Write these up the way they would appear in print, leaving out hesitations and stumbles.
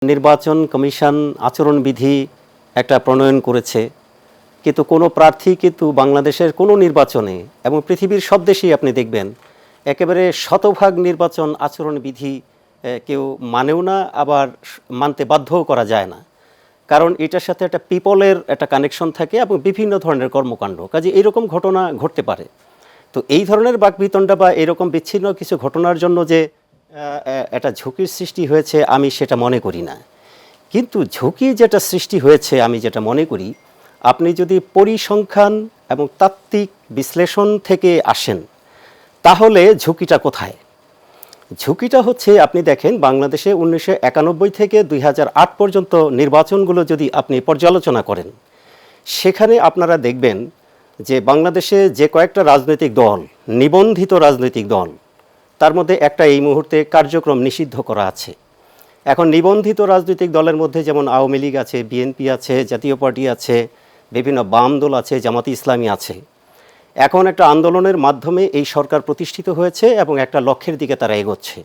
নির্বাচন কমিশন আচরণবিধি একটা প্রণয়ন করেছে, কিন্তু কোনো প্রার্থী কিন্তু বাংলাদেশের কোনো নির্বাচনে এবং পৃথিবীর সব দেশেই আপনি দেখবেন একেবারে শতভাগ নির্বাচন আচরণবিধি কেউ মানেও না, আবার মানতে বাধ্যও করা যায় না। কারণ এটার সাথে একটা পিপলের একটা কানেকশন থাকে এবং বিভিন্ন ধরনের কর্মকাণ্ড, কাজে এরকম ঘটনা ঘটতে পারে। তো এই ধরনের বাকবিতণ্ডা বা এরকম বিচ্ছিন্ন কিছু ঘটনার জন্য যে একটা ঝুঁকির সৃষ্টি হয়েছে আমি সেটা মনে করি না। কিন্তু ঝুঁকি যেটা সৃষ্টি হয়েছে আমি যেটা মনে করি, আপনি যদি পরিসংখ্যান এবং তাত্ত্বিক বিশ্লেষণ থেকে আসেন তাহলে ঝুঁকিটা কোথায়? ঝুঁকিটা হচ্ছে, আপনি দেখেন বাংলাদেশে 1991 থেকে 2008 পর্যন্ত নির্বাচনগুলো যদি আপনি পর্যালোচনা করেন, সেখানে আপনারা দেখবেন যে বাংলাদেশে যে কয়েকটা রাজনৈতিক দল, নিবন্ধিত রাজনৈতিক দল, তার মধ্যে একটা এই মুহূর্তে কার্যক্রম নিষিদ্ধ করা আছে। এখন নিবন্ধিত রাজনৈতিক দলের মধ্যে যেমন আওয়ামী লীগ আছে, বিএনপি আছে, জাতীয় পার্টি আছে, বিভিন্ন বাম দল আছে, জামাতে ইসলামী আছে। এখন একটা আন্দোলনের মাধ্যমে এই সরকার প্রতিষ্ঠিত হয়েছে এবং একটা লক্ষ্যের দিকে তারা এগোচ্ছে।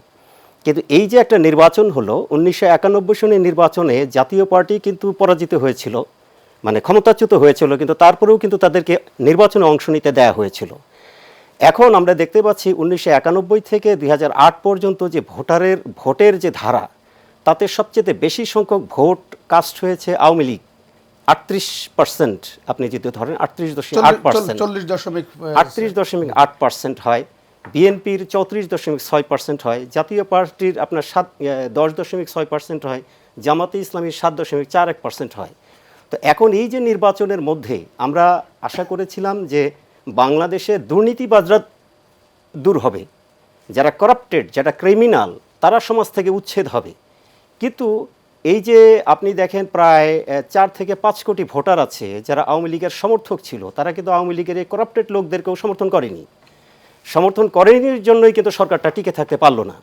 কিন্তু এই যে একটা নির্বাচন হলো, 1991 সনের নির্বাচনে জাতীয় পার্টি কিন্তু পরাজিত হয়েছিল, মানে ক্ষমতাচ্যুত হয়েছিল, কিন্তু তারপরেও কিন্তু তাদেরকে নির্বাচনে অংশ নিতে দেয়া হয়েছিল। এখন আমরা দেখতে পাচ্ছি 1991 থেকে 2008 পর্যন্ত যে ভোটের যে ধারা, তাতে সবচেয়ে বেশি সংখ্যক ভোট কাস্ট হয়েছে আওয়ামী লীগ 38%, আপনি যদি ধরেন 38.8% হয়, বিএনপির 34.6% হয়, জাতীয় পার্টির আপনার 10.6% হয়, জামাতে ইসলামীর 7.41% হয়। তো এখন এই যে নির্বাচনের মধ্যে আমরা আশা করেছিলাম যে বাংলাদেশে দুর্নীতিবাজরা দূর হবে, যারা করাপ্টেড, যারা ক্রিমিনাল, তারা সমাজ থেকে উচ্ছেদ হবে। কিন্তু এই যে আপনি দেখেন প্রায় 4 থেকে 5 কোটি ভোটার আছে যারা আওয়ামী লীগের সমর্থক ছিল, তারা কিন্তু আওয়ামী লীগের এই করাপ্টেড লোকদেরকেও সমর্থন করেনি। সমর্থন করেনির জন্যই কিন্তু সরকারটা টিকে থাকতে পারলো না।